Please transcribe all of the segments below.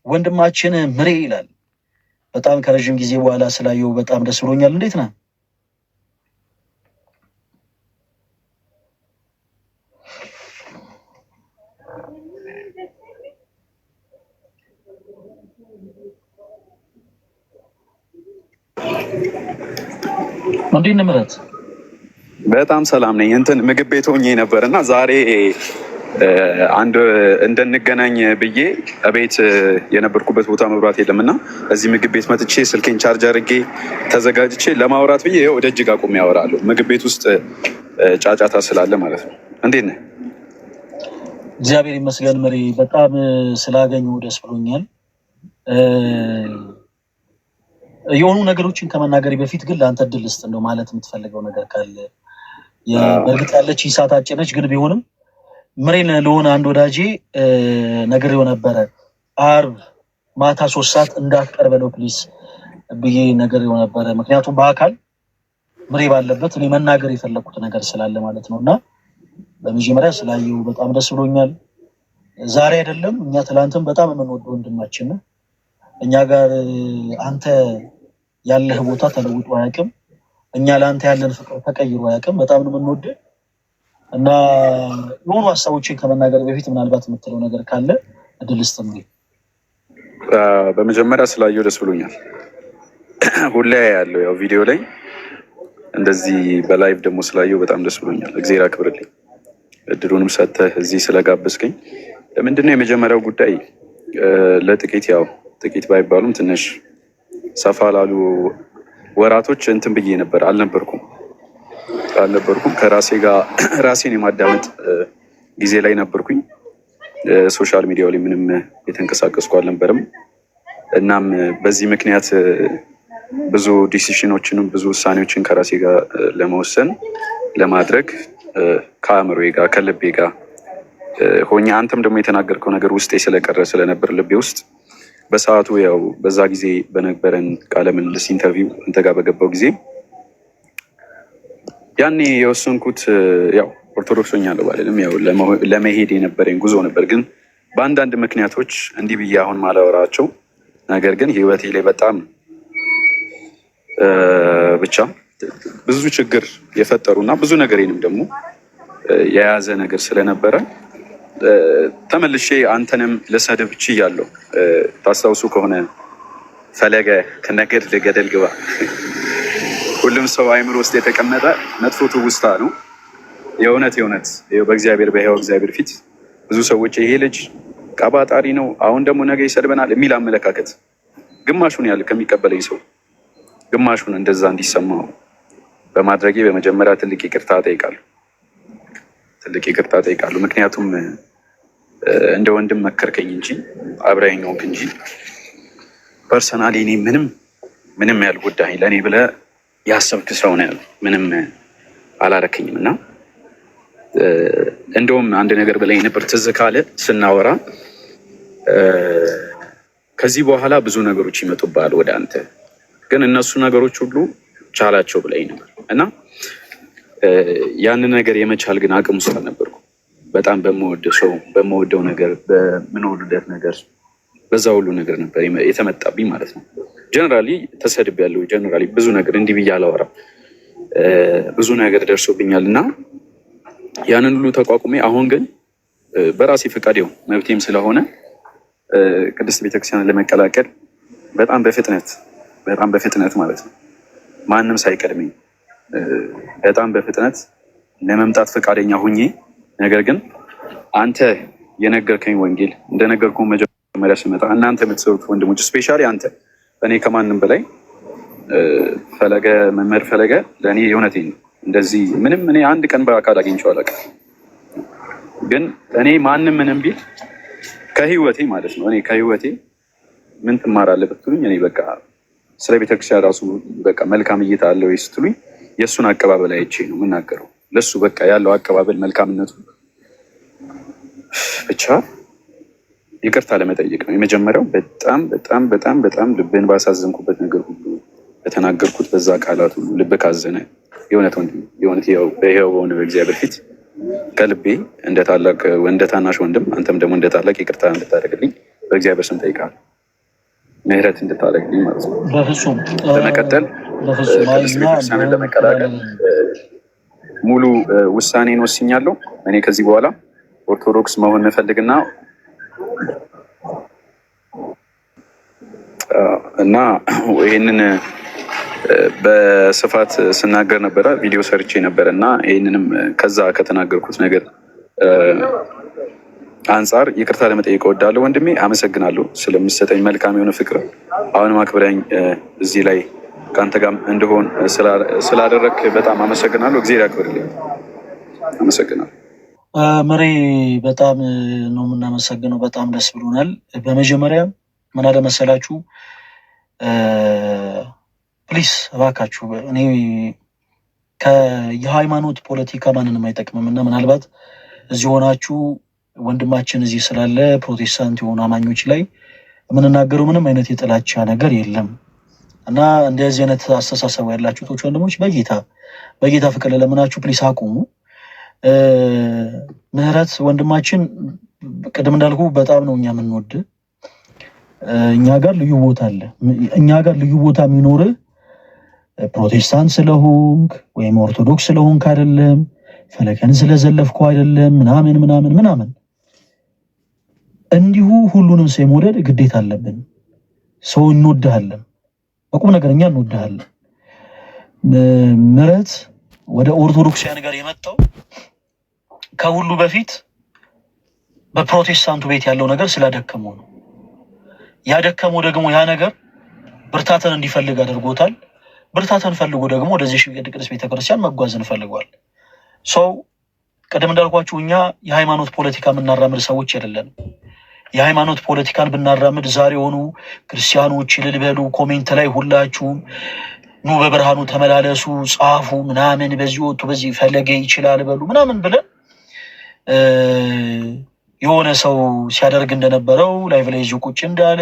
ወንድማችን ምሬ ይላል። በጣም ከረጅም ጊዜ በኋላ ስላየው በጣም ደስ ብሎኛል። እንዴት ነህ? እንዴት ነህ ምረት? በጣም ሰላም ነኝ። እንትን ምግብ ቤት ሆኜ ነበርና ዛሬ አንድ እንደንገናኝ ብዬ እቤት የነበርኩበት ቦታ መብራት የለም እና እዚህ ምግብ ቤት መጥቼ ስልኬን ቻርጅ አድርጌ ተዘጋጅቼ ለማውራት ብዬ ወደ እጅግ አቁሜ ያወራለሁ። ምግብ ቤት ውስጥ ጫጫታ ስላለ ማለት ነው። እንዴት ነህ? እግዚአብሔር ይመስገን ምሬ፣ በጣም ስላገኘሁ ደስ ብሎኛል። የሆኑ ነገሮችን ከመናገሬ በፊት ግን ለአንተ እድል ልስጥ፣ እንደው ማለት የምትፈልገው ነገር ካለ። በእርግጥ ያለች ሰዓት አጭር ነች፣ ግን ቢሆንም ምሬን ለሆነ አንድ ወዳጄ ነግሬው ነበረ። አርብ ማታ 3 ሰዓት እንዳትቀር በለው ፕሊስ ብዬ ነግሬው ነበረ። ምክንያቱም በአካል ምሬ ባለበት እኔ መናገር የፈለኩት ነገር ስላለ ማለት ነው። እና በመጀመሪያ ስላየው በጣም ደስ ብሎኛል። ዛሬ አይደለም እኛ ትላንትም በጣም የምንወደው ወንድማችን ነው። እኛ ጋር አንተ ያለህ ቦታ ተለውጦ አያውቅም። እኛ ለአንተ ያለን ፍቅር ተቀይሮ አያውቅም። በጣም ነው የምንወደው እና የሆኑ ሀሳቦችን ከመናገር በፊት ምናልባት የምትለው ነገር ካለ እድል ስጥ። በመጀመሪያ ስላየው ደስ ብሎኛል። ሁሌ ያለው ያው ቪዲዮ ላይ እንደዚህ በላይቭ ደግሞ ስላየው በጣም ደስ ብሎኛል። እግዚአብሔር አክብርልኝ። እድሉንም ሰጥተህ እዚህ ስለጋበዝከኝ። ምንድነው የመጀመሪያው ጉዳይ ለጥቂት ያው ጥቂት ባይባሉም ትንሽ ሰፋ ላሉ ወራቶች እንትን ብዬ ነበር። አልነበርኩም ከራሴ ጋር ራሴን የማዳመጥ ጊዜ ላይ ነበርኩኝ። ሶሻል ሚዲያው ላይ ምንም የተንቀሳቀስኩ አልነበርም። እናም በዚህ ምክንያት ብዙ ዲሲሽኖችንም ብዙ ውሳኔዎችን ከራሴ ጋር ለመወሰን ለማድረግ ከአእምሮዬ ጋር ከልቤ ጋር ሆኜ አንተም ደግሞ የተናገርከው ነገር ውስጤ ስለቀረ ስለነበር ልቤ ውስጥ በሰዓቱ ያው በዛ ጊዜ በነበረን ቃለ ምልልስ ኢንተርቪው አንተ ጋር በገባው ጊዜ ያኔ የወሰንኩት ያው ኦርቶዶክስ ሆኛለሁ ባልልም ያው ለመሄድ የነበረኝ ጉዞ ነበር። ግን በአንዳንድ ምክንያቶች እንዲህ ብዬ አሁን ማላወራቸው ነገር ግን ህይወቴ ላይ በጣም ብቻ ብዙ ችግር የፈጠሩና ብዙ ነገሬንም ደግሞ የያዘ ነገር ስለነበረ ተመልሼ አንተንም ልሰድብ ችያለሁ። ታስታውሱ ከሆነ ፈለገ ከነገድ ለገደል ግባ ሁሉም ሰው አይምሮ ውስጥ የተቀመጠ መጥፎ ትውስታ ነው። የእውነት በእግዚአብሔር በሕያው እግዚአብሔር ፊት ብዙ ሰዎች ይሄ ልጅ ቀባጣሪ ነው፣ አሁን ደግሞ ነገ ይሰድበናል የሚል አመለካከት ግማሹን ያህል ከሚቀበለኝ ሰው ግማሹን እንደዛ እንዲሰማው በማድረጌ በመጀመሪያ ትልቅ ይቅርታ ጠይቃለሁ። ምክንያቱም እንደ ወንድም መከርከኝ እንጂ አብረኸኝ ሆንክ እንጂ ፐርሰናሊ እኔ ምንም ያልጎዳኝ ለእኔ ብለህ ያሰብክ ሰው ነው ያለው። ምንም አላረከኝም እና እንደውም አንድ ነገር ብለኝ ነበር ትዝ ካለ ስናወራ ከዚህ በኋላ ብዙ ነገሮች ይመጡብሃል ወደ አንተ፣ ግን እነሱ ነገሮች ሁሉ ቻላቸው ብለኝ ነበር እና ያንን ነገር የመቻል ግን አቅም ውስጥ አልነበርኩ። በጣም በምወደው ሰው በምወደው ነገር በምንወልደት ነገር በዛ ሁሉ ነገር ነበር የተመጣብኝ ማለት ነው። ጀነራሊ ተሰድቤያለሁ። ጀነራሊ ብዙ ነገር እንዲህ ብዬ አላወራም። ብዙ ነገር ደርሶብኛል እና ያንን ሁሉ ተቋቁሜ አሁን ግን በራሴ ፈቃድ ይኸው መብቴም ስለሆነ ቅድስት ቤተክርስቲያን ለመቀላቀል በጣም በፍጥነት ማለት ነው ማንም ሳይቀድመኝ በጣም በፍጥነት ለመምጣት ፈቃደኛ ሁኜ፣ ነገር ግን አንተ የነገርከኝ ወንጌል እንደነገርኩህ መጀመሪያ ስመጣ እናንተ የምትሰሩት ወንድሞች ስፔሻሊ አንተ እኔ ከማንም በላይ መምህር ፈለገ ለእኔ የእውነቴን ነው። እንደዚህ ምንም እኔ አንድ ቀን በአካል አግኝቼው አላውቅም። ግን እኔ ማንም ምንም ቢል ከህይወቴ ማለት ነው እኔ ከህይወቴ ምን ትማራለህ ብትሉኝ እኔ በቃ ስለ ቤተክርስቲያን ራሱ በቃ መልካም እይታ አለው ስትሉኝ የእሱን አቀባበል አይቼ ነው የምናገረው። ለሱ በቃ ያለው አቀባበል መልካምነቱ ብቻ ይቅርታ ለመጠየቅ ነው የመጀመሪያው። በጣም ልብን ባሳዘንኩበት ነገር ሁሉ በተናገርኩት በዛ ቃላት ሁሉ ልብ ካዘነ የእውነት በሕያው በሆነ በእግዚአብሔር ፊት ከልቤ እንደ ታናሽ ወንድም አንተም ደግሞ እንደ ታላቅ ይቅርታ እንድታደርግልኝ በእግዚአብሔር ስም ጠይቃለሁ። ምህረት እንድታደርግልኝ ማለት ነው። በፍጹም በመቀጠል ቅዱስ ቤተክርስቲያንን ለመቀላቀል ሙሉ ውሳኔን ወስኛለሁ። እኔ ከዚህ በኋላ ኦርቶዶክስ መሆን እንፈልግና እና ይህንን በስፋት ስናገር ነበረ፣ ቪዲዮ ሰርቼ ነበረ እና ይህንንም ከዛ ከተናገርኩት ነገር አንጻር ይቅርታ ለመጠየቅ እወዳለሁ። ወንድሜ አመሰግናለሁ ስለሚሰጠኝ መልካም የሆነ ፍቅር። አሁንም አክብረኝ እዚህ ላይ ከአንተ ጋር እንደሆን ስላደረግ በጣም አመሰግናለሁ። እግዚአብሔር ያክብርልኝ። አመሰግናለሁ። መሬ በጣም ነው የምናመሰግነው። በጣም ደስ ብሎናል። በመጀመሪያ ምን አለ መሰላችሁ፣ ፕሊስ እባካችሁ እኔ የሃይማኖት ፖለቲካ ማንንም አይጠቅምም እና ምናልባት እዚህ ሆናችሁ ወንድማችን እዚህ ስላለ ፕሮቴስታንት የሆኑ አማኞች ላይ የምንናገረው ምንም አይነት የጥላቻ ነገር የለም እና እንደዚህ አይነት አስተሳሰቡ ያላችሁ ቶች ወንድሞች በጌታ ፍቅር ለምናችሁ ፕሊስ አቁሙ። ምህረት ወንድማችን ቅድም እንዳልኩ በጣም ነው እኛ የምንወድ። እኛ ጋር ልዩ ቦታ አለ። እኛ ጋር ልዩ ቦታ የሚኖርህ ፕሮቴስታንት ስለሆንክ ወይም ኦርቶዶክስ ስለሆንክ አይደለም፣ ፈለከን ስለዘለፍኩ አይደለም፣ ምናምን እንዲሁ ሁሉንም ሰው የመውደድ ግዴታ አለብን። ሰው እንወድሃለን፣ በቁም ነገር እኛ እንወድሃለን። ምህረት ወደ ኦርቶዶክሳውያን ጋር የመጣው ከሁሉ በፊት በፕሮቴስታንቱ ቤት ያለው ነገር ስላደከመው ነው። ያደከመው ደግሞ ያ ነገር ብርታትን እንዲፈልግ አድርጎታል። ብርታትን ፈልጎ ደግሞ ወደዚህ ቅድስት ቤተክርስቲያን መጓዝን ፈልጓል። ሰው ቀደም እንዳልኳችሁ እኛ የሃይማኖት ፖለቲካ የምናራምድ ሰዎች አይደለንም። የሃይማኖት ፖለቲካን ብናራምድ ዛሬ ሆኑ ክርስቲያኖች እልል በሉ፣ ኮሜንት ላይ ሁላችሁም ኑ በብርሃኑ ተመላለሱ ጻፉ ምናምን፣ በዚህ ወጡ በዚህ ፈለገ ይችላል በሉ ምናምን ብለን የሆነ ሰው ሲያደርግ እንደነበረው ላይቭ ላይ እዚሁ ቁጭ እንዳለ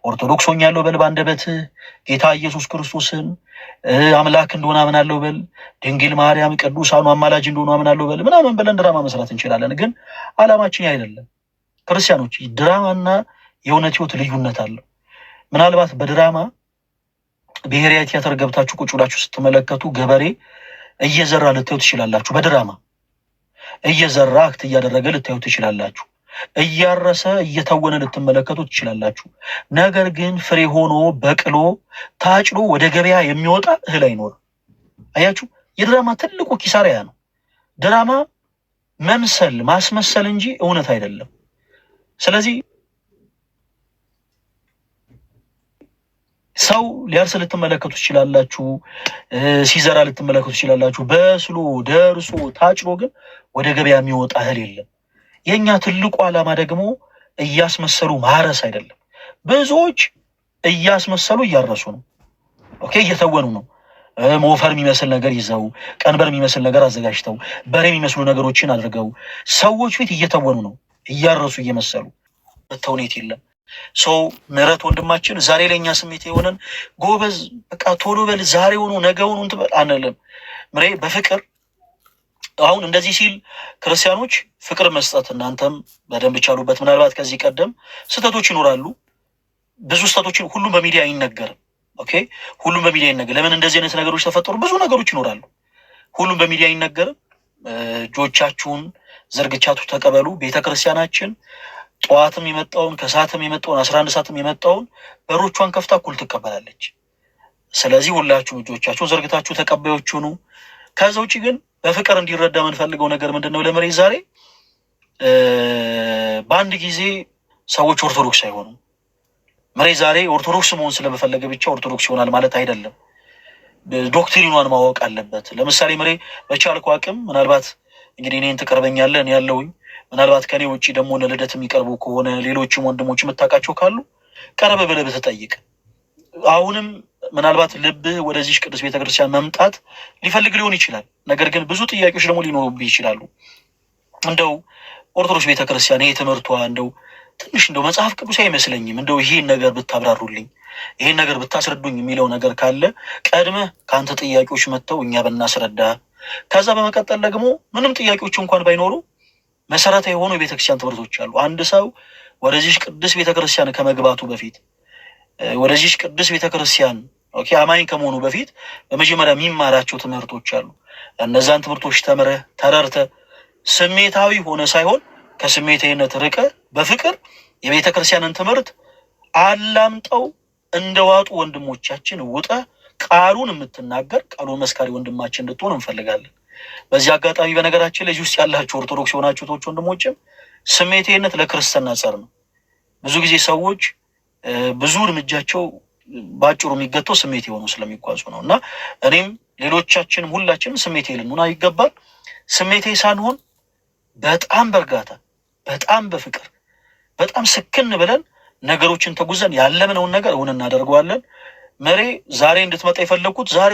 ኦርቶዶክስ ሆኛለሁ በል፣ በአንደበት ጌታ ኢየሱስ ክርስቶስን አምላክ እንደሆነ አምናለሁ በል፣ ድንግል ማርያም ቅዱሳኑ አማላጅ እንደሆነ አምናለሁ በል ምናምን ብለን ድራማ መስራት እንችላለን። ግን አላማችን አይደለም። ክርስቲያኖች ድራማና የእውነት ህይወት ልዩነት አለው። ምናልባት በድራማ ብሔራዊ ቲያትር ገብታችሁ ቁጭ ብላችሁ ስትመለከቱ ገበሬ እየዘራ ልታዩ ትችላላችሁ። በድራማ እየዘራ አክት እያደረገ ልታዩ ትችላላችሁ። እያረሰ እየተወነ ልትመለከቱ ትችላላችሁ። ነገር ግን ፍሬ ሆኖ በቅሎ ታጭሎ ወደ ገበያ የሚወጣ እህል አይኖርም። አያችሁ፣ የድራማ ትልቁ ኪሳራ ያ ነው። ድራማ መምሰል ማስመሰል እንጂ እውነት አይደለም። ስለዚህ ሰው ሊያርስ ልትመለከቱ ትችላላችሁ፣ ሲዘራ ልትመለከቱ ትችላላችሁ። በስሎ ደርሶ ታጭሎ ግን ወደ ገበያ የሚወጣ እህል የለም። የኛ ትልቁ ዓላማ ደግሞ እያስመሰሉ ማረስ አይደለም። ብዙዎች እያስመሰሉ እያረሱ ነው። ኦኬ፣ እየተወኑ ነው። ሞፈር የሚመስል ነገር ይዘው፣ ቀንበር የሚመስል ነገር አዘጋጅተው፣ በሬ የሚመስሉ ነገሮችን አድርገው ሰዎች ፊት እየተወኑ ነው፣ እያረሱ እየመሰሉ። ተውኔት የለም። ሰው ምህረት ወንድማችን ዛሬ ለኛ ስሜት የሆነን ጎበዝ በቃ ቶሎ በል ዛሬ ሆኖ ነገ ሆኖ እንትበል አንልም። ምሬ በፍቅር አሁን እንደዚህ ሲል ክርስቲያኖች ፍቅር መስጠት እናንተም በደንብ ቻሉበት። ምናልባት ከዚህ ቀደም ስህተቶች ይኖራሉ። ብዙ ስህተቶችን ሁሉም በሚዲያ አይነገርም። ኦኬ፣ ሁሉም በሚዲያ አይነገርም። ለምን እንደዚህ አይነት ነገሮች ተፈጠሩ? ብዙ ነገሮች ይኖራሉ። ሁሉም በሚዲያ አይነገርም። እጆቻችሁን ዘርግቻችሁ ተቀበሉ። ቤተክርስቲያናችን ጠዋትም የመጣውን ከሰዓትም የመጣውን 11 ሰዓትም የመጣውን በሮቿን ከፍታ እኩል ትቀበላለች። ስለዚህ ሁላችሁ እጆቻችሁን ዘርግታችሁ ተቀባዮች ሁኑ። ከዛ ውጭ ግን በፍቅር እንዲረዳ የምንፈልገው ነገር ምንድን ነው? ለመሬት ዛሬ በአንድ ጊዜ ሰዎች ኦርቶዶክስ አይሆኑም። መሬት ዛሬ ኦርቶዶክስ መሆን ስለመፈለገ ብቻ ኦርቶዶክስ ይሆናል ማለት አይደለም። ዶክትሪኗን ማወቅ አለበት። ለምሳሌ መሬ በቻልኩ አቅም ምናልባት እንግዲህ እኔን ትቀርበኛለህ፣ እኔ ያለውኝ ምናልባት ከኔ ውጭ ደግሞ ለልደት የሚቀርቡ ከሆነ ሌሎችም ወንድሞች የምታውቃቸው ካሉ ቀረበ ብለህ ብትጠይቅ። አሁንም ምናልባት ልብህ ወደዚህ ቅዱስ ቤተክርስቲያን መምጣት ሊፈልግ ሊሆን ይችላል። ነገር ግን ብዙ ጥያቄዎች ደግሞ ሊኖሩብህ ይችላሉ። እንደው ኦርቶዶክስ ቤተክርስቲያን ይሄ ትምህርቷ እንደው ትንሽ እንደው መጽሐፍ ቅዱስ አይመስለኝም፣ እንደው ይሄን ነገር ብታብራሩልኝ፣ ይሄን ነገር ብታስረዱኝ የሚለው ነገር ካለ ቀድመህ ከአንተ ጥያቄዎች መጥተው እኛ ብናስረዳ፣ ከዛ በመቀጠል ደግሞ ምንም ጥያቄዎች እንኳን ባይኖሩ መሰረታዊ የሆኑ የቤተክርስቲያን ትምህርቶች አሉ። አንድ ሰው ወደዚህ ቅዱስ ቤተክርስቲያን ከመግባቱ በፊት ወደዚች ቅዱስ ቤተክርስቲያን ኦኬ አማኝ ከመሆኑ በፊት በመጀመሪያ የሚማራቸው ትምህርቶች አሉ። እነዛን ትምህርቶች ተምረህ ተረድተህ ስሜታዊ ሆነ ሳይሆን ከስሜታዊነት ርቀ በፍቅር የቤተ ክርስቲያንን ትምህርት አላምጠው እንደዋጡ ወንድሞቻችን ውጠ ቃሉን የምትናገር ቃሉን መስካሪ ወንድማችን እንድትሆን እንፈልጋለን። በዚህ አጋጣሚ በነገራችን ላይ ውስጥ ያላችሁ ኦርቶዶክስ የሆናችሁ ቶች ወንድሞችም ስሜታዊነት ለክርስትና ጸር ነው። ብዙ ጊዜ ሰዎች ብዙ እርምጃቸው ባጭሩ የሚገተው ስሜት የሆኑ ስለሚጓዙ ነው። እና እኔም ሌሎቻችንም ሁላችንም ስሜቴ ልንሆን ይገባል። ስሜቴ ሳንሆን በጣም በእርጋታ በጣም በፍቅር በጣም ስክን ብለን ነገሮችን ተጉዘን ያለምነውን ነገር እውን እናደርገዋለን። መሬ ዛሬ እንድትመጣ የፈለግኩት ዛሬ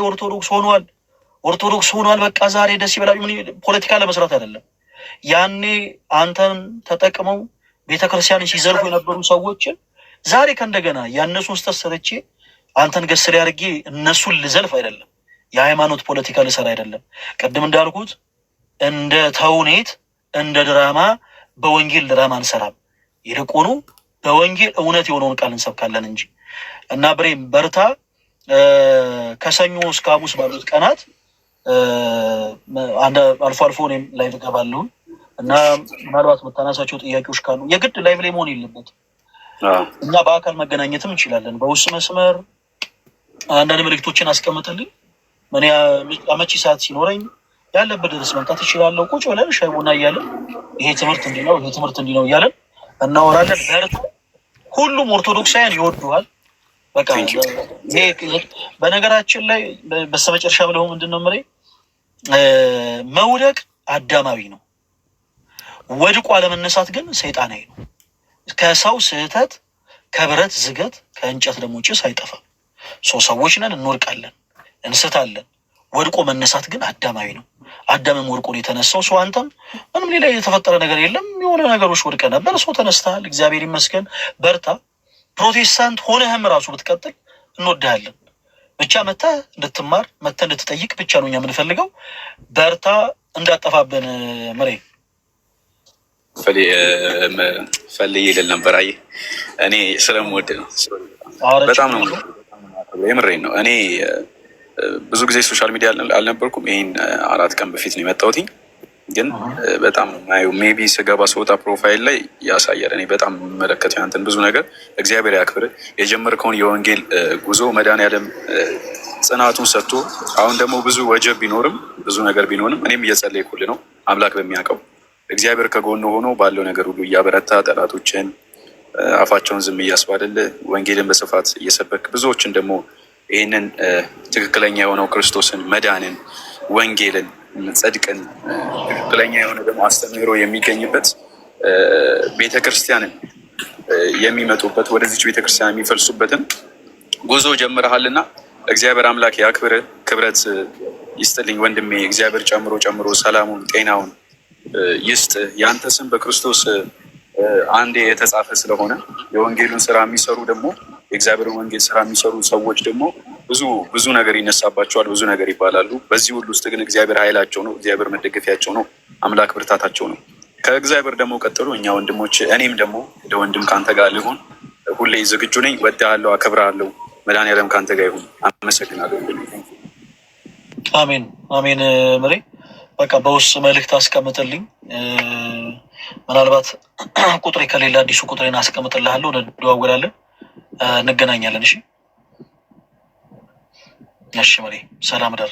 ኦርቶዶክስ ሆኗል በቃ ዛሬ ደስ ይበላል። ፖለቲካ ለመስራት አይደለም። ያኔ አንተን ተጠቅመው ቤተክርስቲያንን ሲዘርፉ የነበሩ ሰዎችን ዛሬ ከእንደገና ያነሱን ስተት ሰርቼ አንተን ገስር ያድርጌ እነሱን ልዘልፍ አይደለም። የሃይማኖት ፖለቲካ ልሰራ አይደለም። ቅድም እንዳልኩት እንደ ተውኔት እንደ ድራማ በወንጌል ድራማ አንሰራም። ይልቁኑ በወንጌል እውነት የሆነውን ቃል እንሰብካለን እንጂ እና ብሬም በርታ። ከሰኞ እስከ ሐሙስ ባሉት ቀናት አልፎ አልፎ እኔም ላይቭ እገባለሁ እና ምናልባት የምታነሳቸው ጥያቄዎች ካሉ የግድ ላይቭ ላይ መሆን የለበትም እና በአካል መገናኘትም እንችላለን። በውስጥ መስመር አንዳንድ መልዕክቶችን አስቀምጥልኝ። እኔ አመቺ ሰዓት ሲኖረኝ ያለበት ድረስ መምጣት እችላለሁ። ቁጭ ብለን ሻይ ቡና እያለን ይሄ ትምህርት እንዲህ ነው፣ ይሄ ትምህርት እንዲህ ነው እያለን እናወራለን። በርቱ። ሁሉም ኦርቶዶክሳውያን ይወዱሃል። በቃ በነገራችን ላይ በስተመጨረሻ ብለው ምንድን ነው መውደቅ አዳማዊ ነው፣ ወድቆ አለመነሳት ግን ሰይጣናዊ ነው። ከሰው ስህተት ከብረት ዝገት ከእንጨት ደግሞ ጭስ አይጠፋም። ሰዎች ነን፣ እንወድቃለን፣ እንስታለን። ወድቆ መነሳት ግን አዳማዊ ነው። አዳምም ወድቆ ነው የተነሳው። ሰው አንተም ምንም ሌላ የተፈጠረ ነገር የለም። የሆነ ነገሮች ወድቀ ነበር፣ ሰው ተነስተሃል። እግዚአብሔር ይመስገን። በርታ። ፕሮቴስታንት ሆነህም ራሱ ብትቀጥል እንወድሃለን። ብቻ መተህ እንድትማር መተህ እንድትጠይቅ ብቻ ነው እኛ የምንፈልገው። በርታ፣ እንዳጠፋብን ምሬ ፈልዬ ልል ነበር። አየህ እኔ ስለምወድ ነው፣ በጣም ነው የምሬን ነው። እኔ ብዙ ጊዜ ሶሻል ሚዲያ አልነበርኩም። ይህን 4 ቀን በፊት ነው የመጣሁትኝ። ግን በጣም ማየው ሜቢ ስገባ ስወጣ ፕሮፋይል ላይ ያሳያል። እኔ በጣም የምመለከተው ያንተን ብዙ ነገር እግዚአብሔር ያክብር። የጀመርከውን የወንጌል ጉዞ መድኃኒዓለም ጽናቱን ሰጥቶ አሁን ደግሞ ብዙ ወጀብ ቢኖርም ብዙ ነገር ቢኖርም እኔም እየጸለይኩልህ ነው። አምላክ በሚያውቀው እግዚአብሔር ከጎን ሆኖ ባለው ነገር ሁሉ እያበረታ ጠላቶችን አፋቸውን ዝም እያስባልልህ ወንጌልን በስፋት እየሰበክ ብዙዎችን ደግሞ ይህንን ትክክለኛ የሆነው ክርስቶስን መዳንን ወንጌልን ጽድቅን ትክክለኛ የሆነ ደግሞ አስተምህሮ የሚገኝበት ቤተክርስቲያንን የሚመጡበት ወደዚች ቤተክርስቲያን የሚፈልሱበትን ጉዞ ጀምረሃልና እግዚአብሔር አምላክ ያክብር፣ ክብረት ይስጥልኝ ወንድሜ። እግዚአብሔር ጨምሮ ሰላሙን ጤናውን ይስጥ። ያንተ ስም በክርስቶስ አንዴ የተጻፈ ስለሆነ የወንጌሉን ስራ የሚሰሩ ደግሞ የእግዚአብሔርን ወንጌል ስራ የሚሰሩ ሰዎች ደግሞ ብዙ ነገር ይነሳባቸዋል፣ ብዙ ነገር ይባላሉ። በዚህ ሁሉ ውስጥ ግን እግዚአብሔር ኃይላቸው ነው፣ እግዚአብሔር መደገፊያቸው ነው፣ አምላክ ብርታታቸው ነው። ከእግዚአብሔር ደግሞ ቀጥሎ እኛ ወንድሞች፣ እኔም ደግሞ እንደ ወንድም ከአንተ ጋር ልሆን ሁሌ ዝግጁ ነኝ። ወድሃለሁ፣ አከብርሃለሁ። መድኃኒዓለም ከአንተ ጋር ይሁን። አመሰግናለሁ። አሜን አሜን። ምሬ በቃ በውስጥ መልእክት አስቀምጥልኝ። ምናልባት ቁጥሬ ከሌላ አዲሱ ቁጥሬን አስቀምጥልሃለሁ፣ እንደዋወላለን፣ እንገናኛለን። እሺ እሺ። ምሬ ሰላም ደር